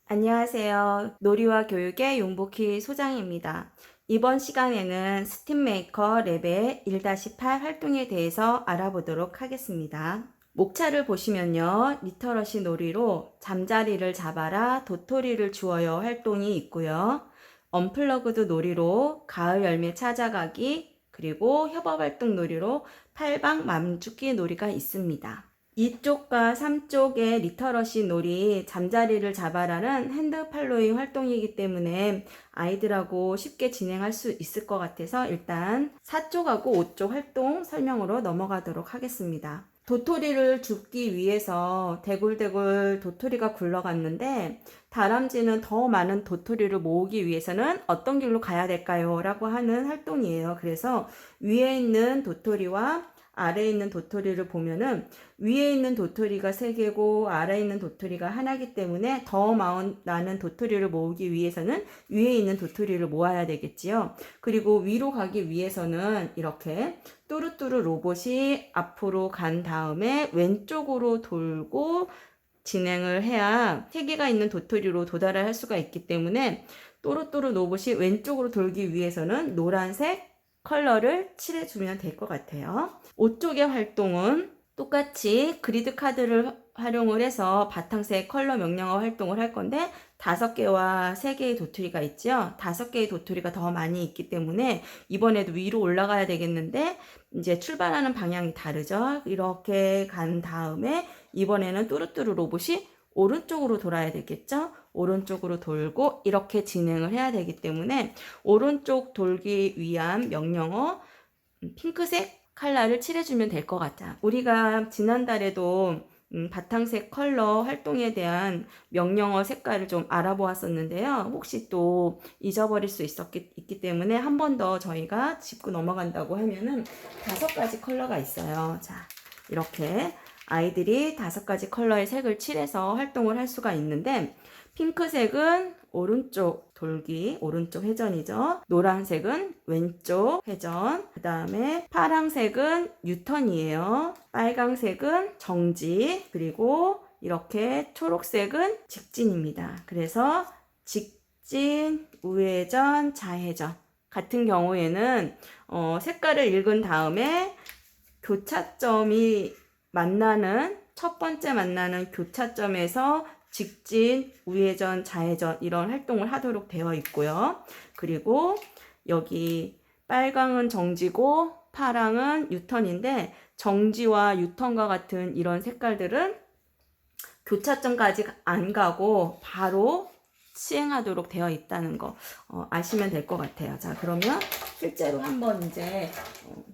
안녕하세요. 놀이와 교육의 용복희 소장입니다. 이번 시간에는 스팀메이커 레벨 1-8 활동에 대해서 알아보도록 하겠습니다. 목차를 보시면요. 리터러시 놀이로 잠자리를 잡아라, 도토리를 주어요 활동이 있고요. 언플러그드 놀이로 가을 열매 찾아가기, 그리고 협업활동 놀이로 팔방 맘죽기 놀이가 있습니다. 2쪽과 3쪽의 리터러시 놀이 잠자리를 잡아라는 핸드 팔로잉 활동이기 때문에 아이들하고 쉽게 진행할 수 있을 것 같아서 일단 4쪽하고 5쪽 활동 설명으로 넘어가도록 하겠습니다. 도토리를 줍기 위해서 대굴대굴 도토리가 굴러갔는데 다람쥐는 더 많은 도토리를 모으기 위해서는 어떤 길로 가야 될까요? 라고 하는 활동이에요. 그래서 위에 있는 도토리와 아래에 있는 도토리를 보면은 위에 있는 도토리가 3개고 아래에 있는 도토리가 하나이기 때문에 더 많은 도토리를 모으기 위해서는 위에 있는 도토리를 모아야 되겠지요. 그리고 위로 가기 위해서는 이렇게 뚜루뚜루 로봇이 앞으로 간 다음에 왼쪽으로 돌고 진행을 해야 3개가 있는 도토리로 도달을 할 수가 있기 때문에 또르또르 로봇이 왼쪽으로 돌기 위해서는 노란색 컬러를 칠해주면 될 것 같아요. 5쪽의 활동은 똑같이 그리드 카드를 활용을 해서 바탕색 컬러 명령어 활동을 할 건데 5개와 3개의 도토리가 있죠. 5개의 도토리가 더 많이 있기 때문에 이번에도 위로 올라가야 되겠는데 이제 출발하는 방향이 다르죠. 이렇게 간 다음에 이번에는 뚜루뚜루 로봇이 오른쪽으로 돌아야 되겠죠. 오른쪽으로 돌고 이렇게 진행을 해야 되기 때문에 오른쪽 돌기 위한 명령어 핑크색 컬러를 칠해주면 될 것 같아. 우리가 지난달에도 바탕색 컬러 활동에 대한 명령어 색깔을 좀 알아보았었는데요. 혹시 또 잊어버릴 수 있기 때문에 한 번 더 저희가 짚고 넘어간다고 하면은 5가지 컬러가 있어요. 자, 이렇게 아이들이 5가지 컬러의 색을 칠해서 활동을 할 수가 있는데 핑크색은 오른쪽 돌기, 오른쪽 회전이죠. 노란색은 왼쪽 회전. 그 다음에 파랑색은 유턴이에요. 빨강색은 정지. 그리고 이렇게 초록색은 직진입니다. 그래서 직진, 우회전, 좌회전 같은 경우에는 색깔을 읽은 다음에 교차점이 만나는 첫 번째 만나는 교차점에서 직진, 우회전, 좌회전 이런 활동을 하도록 되어 있고요. 그리고 여기 빨강은 정지고 파랑은 유턴인데 정지와 유턴과 같은 이런 색깔들은 교차점까지 안 가고 바로 시행하도록 되어 있다는 거 아시면 될 것 같아요. 자, 그러면 실제로 한번 이제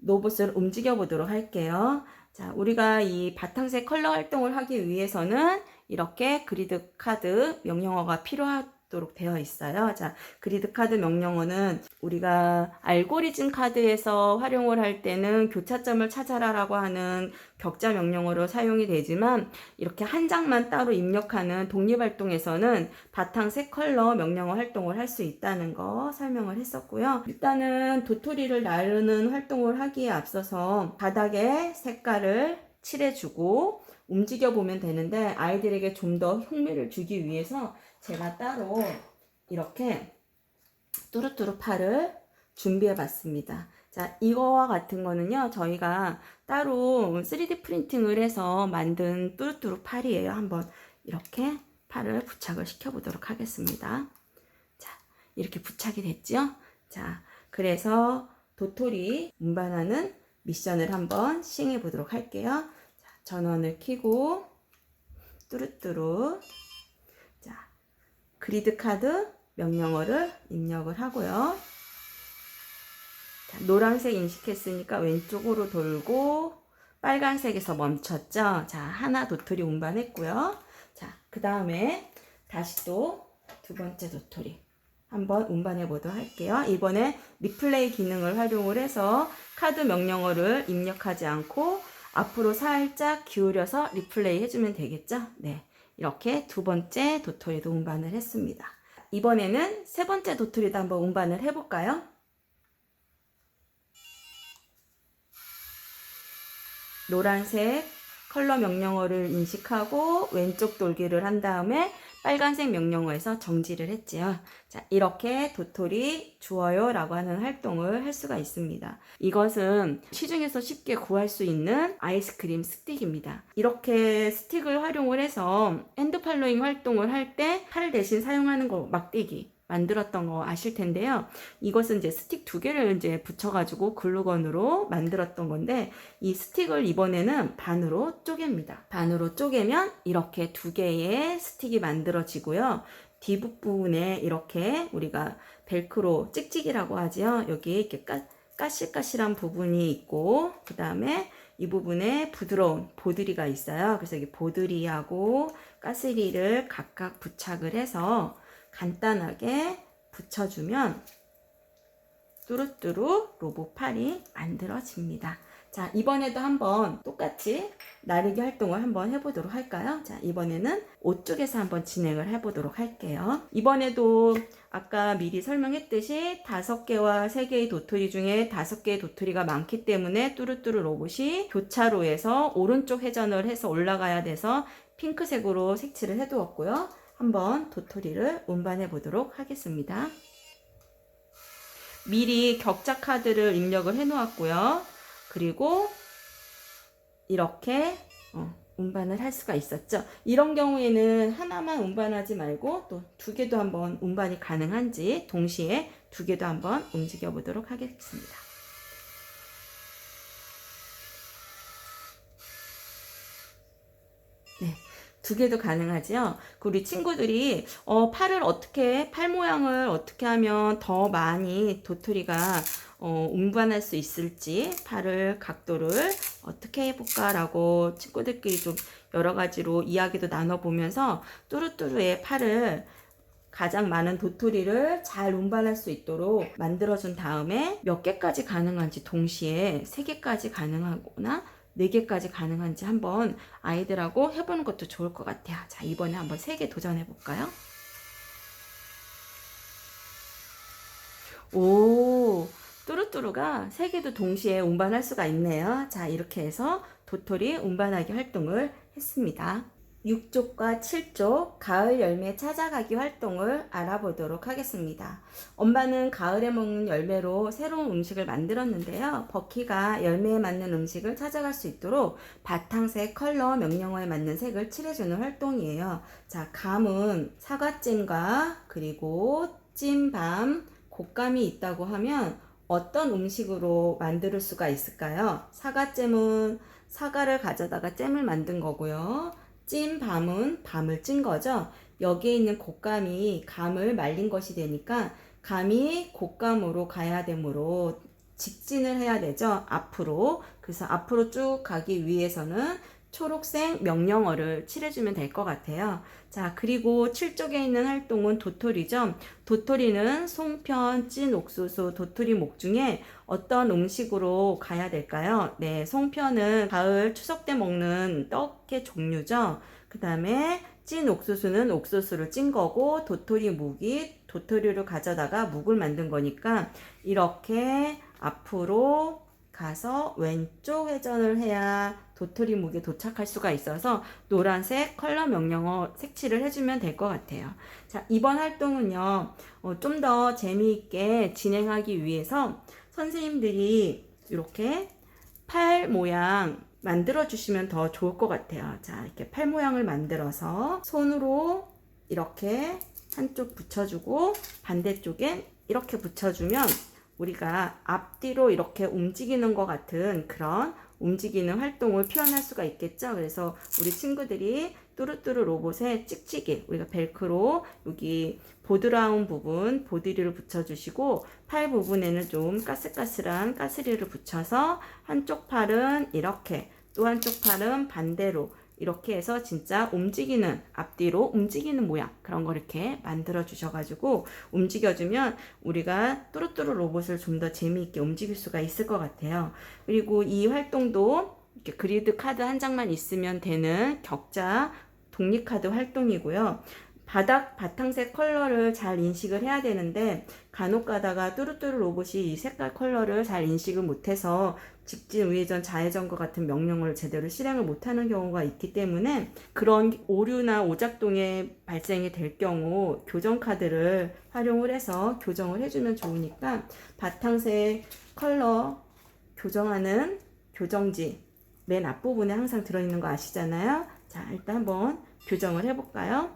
로봇을 움직여 보도록 할게요. 자, 우리가 이 바탕색 컬러 활동을 하기 위해서는 이렇게 그리드 카드 명령어가 필요하도록 되어 있어요. 자, 그리드 카드 명령어는 우리가 알고리즘 카드에서 활용을 할 때는 교차점을 찾아라라고 하는 격자 명령어로 사용이 되지만 이렇게 한 장만 따로 입력하는 독립활동에서는 바탕색 컬러 명령어 활동을 할 수 있다는 거 설명을 했었고요. 일단은 도토리를 나르는 활동을 하기에 앞서서 바닥에 색깔을 칠해주고 움직여 보면 되는데 아이들에게 좀 더 흥미를 주기 위해서 제가 따로 이렇게 뚜루뚜루 팔을 준비해 봤습니다. 자, 이거와 같은 거는요, 저희가 따로 3D 프린팅을 해서 만든 뚜루뚜루 팔이에요. 한번 이렇게 팔을 부착을 시켜 보도록 하겠습니다. 자, 이렇게 부착이 됐죠? 자, 그래서 도토리 운반하는 미션을 한번 시행해 보도록 할게요. 자, 전원을 켜고 뚜루뚜루. 자, 그리드 카드 명령어를 입력을 하고요. 자, 노란색 인식했으니까 왼쪽으로 돌고 빨간색에서 멈췄죠. 자, 하나 도토리 운반했고요. 자, 그 다음에 다시 또 2번째 도토리 한번 운반해 보도록 할게요. 이번에 리플레이 기능을 활용을 해서 카드 명령어를 입력하지 않고 앞으로 살짝 기울여서 리플레이 해주면 되겠죠. 네, 이렇게 2번째 도토리도 운반을 했습니다. 이번에는 3번째 도토리도 한번 운반을 해볼까요? 노란색 컬러 명령어를 인식하고 왼쪽 돌기를 한 다음에 빨간색 명령어에서 정지를 했지요. 자, 이렇게 도토리 주어요 라고 하는 활동을 할 수가 있습니다. 이것은 시중에서 쉽게 구할 수 있는 아이스크림 스틱입니다. 이렇게 스틱을 활용을 해서 핸드 팔로잉 활동을 할 때 팔 대신 사용하는 거 막대기 만들었던 거 아실 텐데요. 이것은 이제 스틱 2개를 이제 붙여가지고 글루건으로 만들었던 건데, 이 스틱을 이번에는 반으로 쪼갭니다. 반으로 쪼개면 이렇게 2개의 스틱이 만들어지고요. 뒷부분에 이렇게 우리가 벨크로 찍찍이라고 하지요. 여기 이렇게 까실까실한 부분이 있고, 그 다음에 이 부분에 부드러운 보드리가 있어요. 그래서 이 보드리하고 까스리를 각각 부착을 해서 간단하게 붙여주면 뚜루뚜루 로봇팔이 만들어집니다. 자, 이번에도 한번 똑같이 나르기 활동을 한번 해보도록 할까요? 자, 이번에는 옷 쪽에서 한번 진행을 해보도록 할게요. 이번에도 아까 미리 설명했듯이 5개와 3개의 도토리 중에 5개의 도토리가 많기 때문에 뚜루뚜루 로봇이 교차로에서 오른쪽 회전을 해서 올라가야 돼서 핑크색으로 색칠을 해두었고요. 한번 도토리를 운반해 보도록 하겠습니다. 미리 격자 카드를 입력을 해 놓았고요. 그리고 이렇게 운반을 할 수가 있었죠. 이런 경우에는 하나만 운반하지 말고 또 2개도 한번 운반이 가능한지 동시에 2개도 한번 움직여 보도록 하겠습니다. 네. 2개도 가능하죠. 우리 친구들이 팔 모양을 어떻게 하면 더 많이 도토리가 운반할 수 있을지, 팔을 각도를 어떻게 해볼까 라고 친구들끼리 좀 여러 가지로 이야기도 나눠보면서 뚜루뚜루의 팔을 가장 많은 도토리를 잘 운반할 수 있도록 만들어준 다음에 몇 개까지 가능한지 동시에 3개까지 가능하거나 4개까지 가능한지 한번 아이들하고 해보는 것도 좋을 것 같아요. 자, 이번에 한번 3개 도전해 볼까요? 오, 뚜루뚜루가 3개도 동시에 운반할 수가 있네요. 자, 이렇게 해서 도토리 운반하기 활동을 했습니다. 6쪽과 7쪽 가을 열매 찾아가기 활동을 알아보도록 하겠습니다. 엄마는 가을에 먹는 열매로 새로운 음식을 만들었는데요. 버키가 열매에 맞는 음식을 찾아갈 수 있도록 바탕색 컬러 명령어에 맞는 색을 칠해주는 활동이에요. 자, 감은 사과잼과 그리고 찐밤, 곶감이 있다고 하면 어떤 음식으로 만들 수가 있을까요? 사과잼은 사과를 가져다가 잼을 만든 거고요. 찐 밤은 밤을 찐 거죠. 여기에 있는 곶감이 감을 말린 것이 되니까 감이 곶감으로 가야 되므로 직진을 해야 되죠. 앞으로. 그래서 앞으로 쭉 가기 위해서는 초록색 명령어를 칠해주면 될 것 같아요. 자, 그리고 7쪽에 있는 활동은 도토리죠. 도토리는 송편, 찐 옥수수, 도토리 목 중에 어떤 음식으로 가야 될까요? 네, 송편은 가을 추석 때 먹는 떡의 종류죠. 그 다음에 찐 옥수수는 옥수수를 찐 거고, 도토리 묵이 도토리를 가져다가 묵을 만든 거니까 이렇게 앞으로 가서 왼쪽 회전을 해야 도토리 묵에 도착할 수가 있어서 노란색 컬러 명령어 색칠을 해주면 될 것 같아요. 자, 이번 활동은요, 좀 더 재미있게 진행하기 위해서 선생님들이 이렇게 팔 모양 만들어 주시면 더 좋을 것 같아요. 자, 이렇게 팔 모양을 만들어서 손으로 이렇게 한쪽 붙여주고 반대쪽엔 이렇게 붙여주면 우리가 앞뒤로 이렇게 움직이는 것 같은 그런 움직이는 활동을 표현할 수가 있겠죠. 그래서 우리 친구들이 뚜루뚜루 로봇에 찍찍이, 우리가 벨크로 여기 보드라운 부분 보드리를 붙여주시고 팔 부분에는 좀 까슬까슬한 까스리를 붙여서 한쪽 팔은 이렇게 또 한쪽 팔은 반대로 이렇게 해서 진짜 움직이는, 앞뒤로 움직이는 모양, 그런 거 이렇게 만들어 주셔가지고 움직여주면 우리가 뚜루뚜루 로봇을 좀 더 재미있게 움직일 수가 있을 것 같아요. 그리고 이 활동도 이렇게 그리드 카드 한 장만 있으면 되는 격자 독립카드 활동이고요. 바탕색 컬러를 잘 인식을 해야 되는데 간혹 가다가 뚜루뚜루 로봇이 이 색깔 컬러를 잘 인식을 못해서 직진, 우회전, 좌회전과 같은 명령을 제대로 실행을 못하는 경우가 있기 때문에 그런 오류나 오작동에 발생이 될 경우 교정카드를 활용을 해서 교정을 해주면 좋으니까 바탕색 컬러 교정하는 교정지 맨 앞부분에 항상 들어있는 거 아시잖아요. 자, 일단 한번 교정을 해볼까요?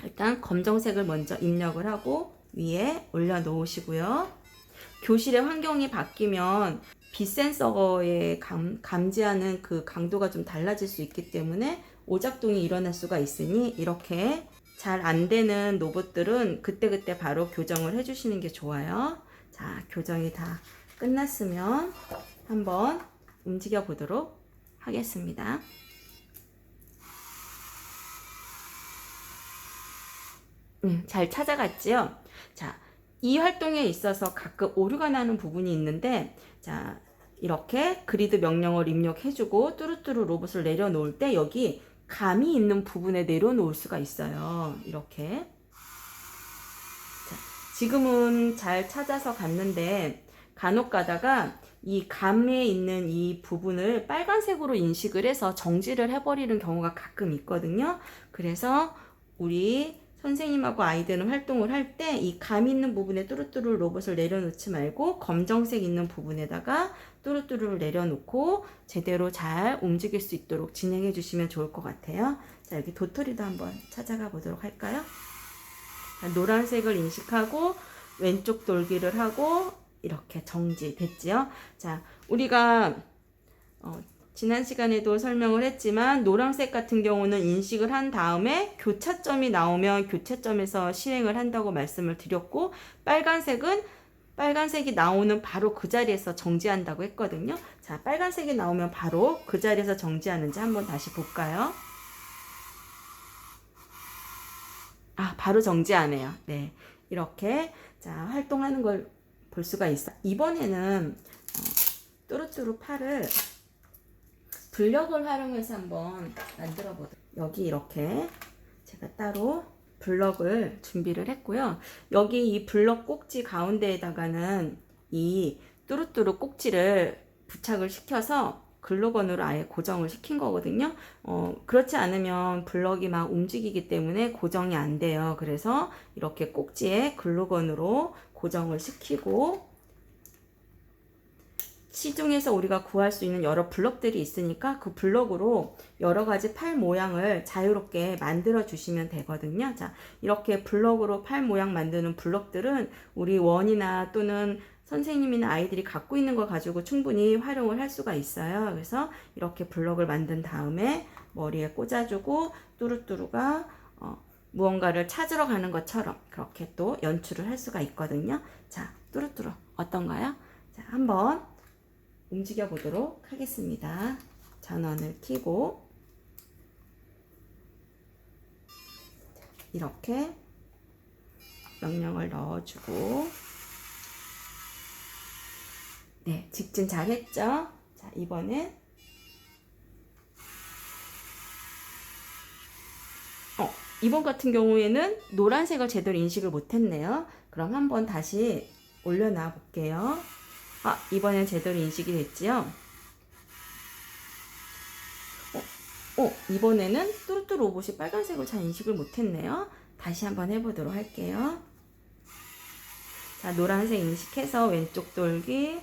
일단 검정색을 먼저 입력을 하고 위에 올려 놓으시고요. 교실의 환경이 바뀌면 빛 센서에 감지하는 그 강도가 좀 달라질 수 있기 때문에 오작동이 일어날 수가 있으니 이렇게 잘 안 되는 로봇들은 그때그때 바로 교정을 해주시는 게 좋아요. 자, 교정이 다 끝났으면 한번 움직여 보도록 하겠습니다. 잘 찾아갔지요? 자, 이 활동에 있어서 가끔 오류가 나는 부분이 있는데, 자, 이렇게 그리드 명령을 입력해주고 뚜루뚜루 로봇을 내려놓을 때 여기 감이 있는 부분에 내려놓을 수가 있어요. 이렇게. 자, 지금은 잘 찾아서 갔는데 간혹 가다가 이 감에 있는 이 부분을 빨간색으로 인식을 해서 정지를 해버리는 경우가 가끔 있거든요. 그래서 우리 선생님하고 아이들은 활동을 할 때 이 감 있는 부분에 뚜루뚜루 로봇을 내려놓지 말고 검정색 있는 부분에다가 뚜루뚜루를 내려놓고 제대로 잘 움직일 수 있도록 진행해 주시면 좋을 것 같아요. 자, 여기 도토리도 한번 찾아가 보도록 할까요? 자, 노란색을 인식하고 왼쪽 돌기를 하고 이렇게 정지 됐지요? 자, 우리가 지난 시간에도 설명을 했지만 노란색 같은 경우는 인식을 한 다음에 교차점이 나오면 교차점에서 실행을 한다고 말씀을 드렸고, 빨간색이 나오는 바로 그 자리에서 정지한다고 했거든요. 자, 빨간색이 나오면 바로 그 자리에서 정지하는지 한번 다시 볼까요? 아, 바로 정지하네요. 네, 이렇게 자 활동하는 걸 볼 수가 있어. 이번에는 뚜루뚜루 팔을 블럭을 활용해서 한번 만들어 보도록. 여기 이렇게 제가 따로 블럭을 준비를 했고요. 여기 이 블럭 꼭지 가운데에다가는 이 뚜루뚜루 꼭지를 부착을 시켜서 글루건으로 아예 고정을 시킨 거거든요. 그렇지 않으면 블럭이 막 움직이기 때문에 고정이 안 돼요. 그래서 이렇게 꼭지에 글루건으로 고정을 시키고, 시중에서 우리가 구할 수 있는 여러 블럭들이 있으니까 그 블럭으로 여러 가지 팔 모양을 자유롭게 만들어 주시면 되거든요. 자, 이렇게 블럭으로 팔 모양 만드는 블럭들은 우리 원이나 또는 선생님이나 아이들이 갖고 있는 걸 가지고 충분히 활용을 할 수가 있어요. 그래서 이렇게 블럭을 만든 다음에 머리에 꽂아주고 뚜루뚜루가 무언가를 찾으러 가는 것처럼 그렇게 또 연출을 할 수가 있거든요. 자, 뚜루뚜루 어떤가요? 자, 한번 움직여 보도록 하겠습니다. 전원을 켜고 이렇게 명령을 넣어주고, 네, 직진 잘했죠? 자, 이번엔 이번 같은 경우에는 노란색을 제대로 인식을 못했네요. 그럼 한번 다시 올려놔 볼게요. 아, 이번엔 제대로 인식이 됐지요? 이번에는 뚜루뚜루 로봇이 빨간색을 잘 인식을 못했네요. 다시 한번 해보도록 할게요. 자, 노란색 인식해서 왼쪽 돌기.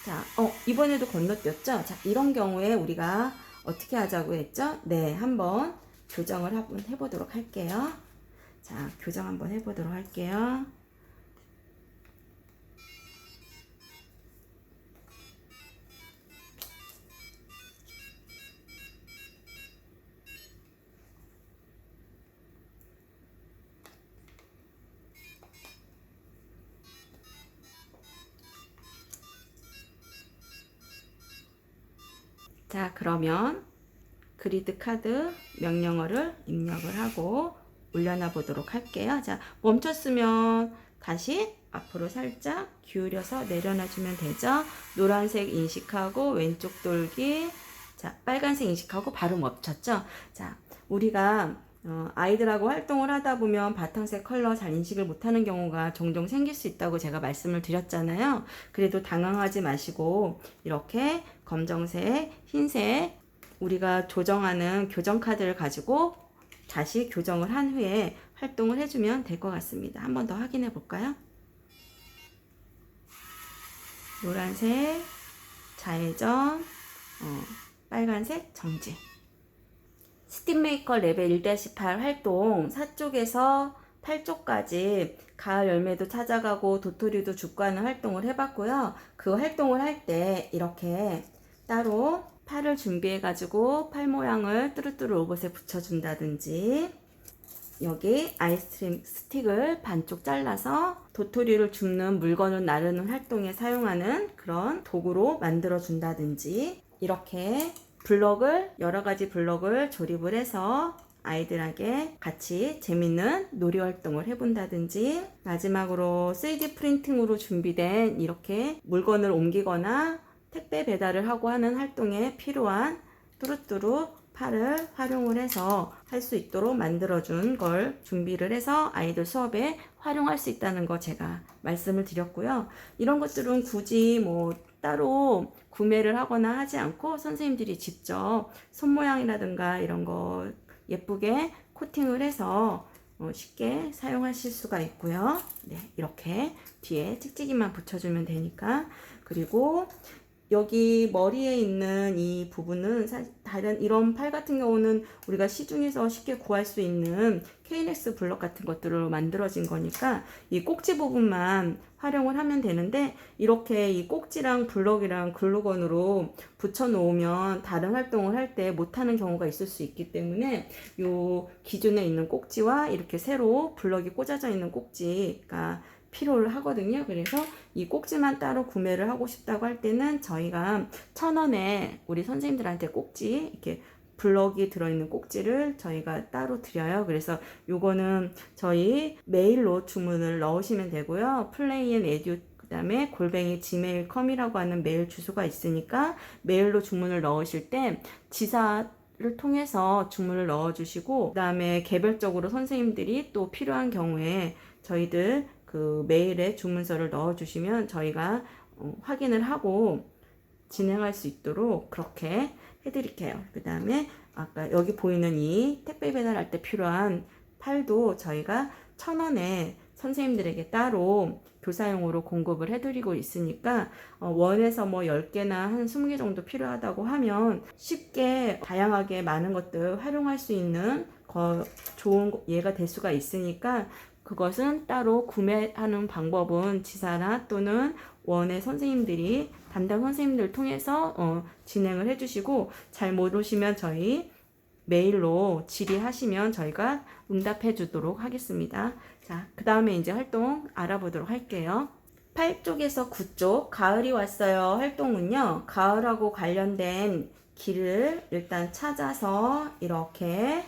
자, 이번에도 건너뛰었죠? 자, 이런 경우에 우리가 어떻게 하자고 했죠? 네, 한번 교정을 한번 해보도록 할게요. 자, 교정 한번 해보도록 할게요. 자, 그러면 그리드 카드 명령어를 입력을 하고 올려놔 보도록 할게요. 자, 멈췄으면 다시 앞으로 살짝 기울여서 내려놔 주면 되죠. 노란색 인식하고 왼쪽 돌기. 자, 빨간색 인식하고 바로 멈췄죠. 자, 우리가 아이들하고 활동을 하다 보면 바탕색 컬러 잘 인식을 못하는 경우가 종종 생길 수 있다고 제가 말씀을 드렸잖아요. 그래도 당황하지 마시고 이렇게 검정색, 흰색 우리가 조정하는 교정 카드를 가지고 다시 교정을 한 후에 활동을 해주면 될 것 같습니다. 한 번 더 확인해 볼까요? 노란색 좌회전, 빨간색 정지. 스팀메이커 레벨 1-8 활동 4쪽에서 8쪽까지 가을 열매도 찾아가고 도토리도 죽고 하는 활동을 해봤고요. 그 활동을 할 때 이렇게 따로 팔을 준비해 가지고 팔 모양을 뚜루뚜루 로봇에 붙여준다든지, 여기 아이스크림 스틱을 반쪽 잘라서 도토리를 줍는 물건을 나르는 활동에 사용하는 그런 도구로 만들어 준다든지, 이렇게 여러 가지 블럭을 조립을 해서 아이들에게 같이 재밌는 놀이 활동을 해본다든지, 마지막으로 3D 프린팅으로 준비된 이렇게 물건을 옮기거나 택배 배달을 하고 하는 활동에 필요한 뚜루뚜루 팔을 활용을 해서 할 수 있도록 만들어준 걸 준비를 해서 아이들 수업에 활용할 수 있다는 거 제가 말씀을 드렸고요. 이런 것들은 굳이 따로 구매를 하거나 하지 않고 선생님들이 직접 손 모양이라든가 이런 거 예쁘게 코팅을 해서 쉽게 사용하실 수가 있고요. 네, 이렇게 뒤에 찍찍이만 붙여주면 되니까. 그리고 여기 머리에 있는 이 부분은 다른 이런 팔 같은 경우는 우리가 시중에서 쉽게 구할 수 있는 KNX 블럭 같은 것들로 만들어진 거니까 이 꼭지 부분만 활용을 하면 되는데, 이렇게 이 꼭지랑 블럭이랑 글루건으로 붙여 놓으면 다른 활동을 할 때 못하는 경우가 있을 수 있기 때문에 요 기존에 있는 꼭지와 이렇게 새로 블럭이 꽂아져 있는 꼭지가 필요를 하거든요. 그래서 이 꼭지만 따로 구매를 하고 싶다고 할 때는 저희가 1,000원에 우리 선생님들한테 꼭지, 이렇게 블럭이 들어있는 꼭지를 저희가 따로 드려요. 그래서 요거는 저희 메일로 주문을 넣으시면 되고요. 플레이앤에듀 그다음에 @gmail.com이라고 하는 메일 주소가 있으니까 메일로 주문을 넣으실 때 지사를 통해서 주문을 넣어주시고, 그 다음에 개별적으로 선생님들이 또 필요한 경우에 저희들 그 메일에 주문서를 넣어주시면 저희가 확인을 하고 진행할 수 있도록 그렇게 해드릴게요. 그 다음에 아까 여기 보이는 이 택배 배달할 때 필요한 팔도 저희가 1,000원에 선생님들에게 따로 교사용으로 공급을 해드리고 있으니까 원에서 10개나 한 20개 정도 필요하다고 하면 쉽게 다양하게 많은 것들 활용할 수 있는 좋은 예가 될 수가 있으니까, 그것은 따로 구매하는 방법은 지사나 또는 원의 선생님들이 담당 선생님들 통해서 진행을 해주시고, 잘 모르시면 저희 메일로 질의하시면 저희가 응답해 주도록 하겠습니다. 자, 그 다음에 이제 활동 알아보도록 할게요. 8쪽에서 9쪽 가을이 왔어요 활동은요, 가을하고 관련된 길을 일단 찾아서 이렇게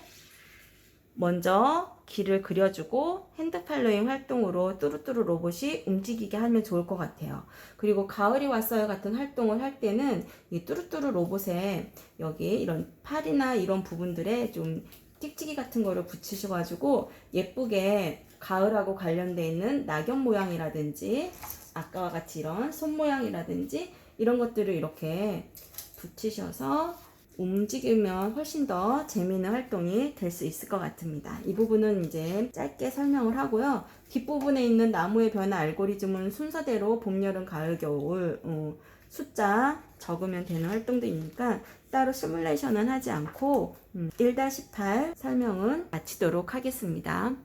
먼저 길을 그려주고 핸드 팔로잉 활동으로 뚜루뚜루 로봇이 움직이게 하면 좋을 것 같아요. 그리고 가을이 왔어요 같은 활동을 할 때는 이 뚜루뚜루 로봇에 여기 이런 팔이나 이런 부분들에 좀 찍찍이 같은 거를 붙이셔가지고 예쁘게 가을하고 관련되어 있는 낙엽 모양이라든지 아까와 같이 이런 손 모양이라든지 이런 것들을 이렇게 붙이셔서 움직이면 훨씬 더 재미있는 활동이 될 수 있을 것 같습니다. 이 부분은 이제 짧게 설명을 하고요. 뒷부분에 있는 나무의 변화 알고리즘은 순서대로 봄, 여름, 가을, 겨울 숫자 적으면 되는 활동들이니까 따로 시뮬레이션은 하지 않고 1-8 설명은 마치도록 하겠습니다.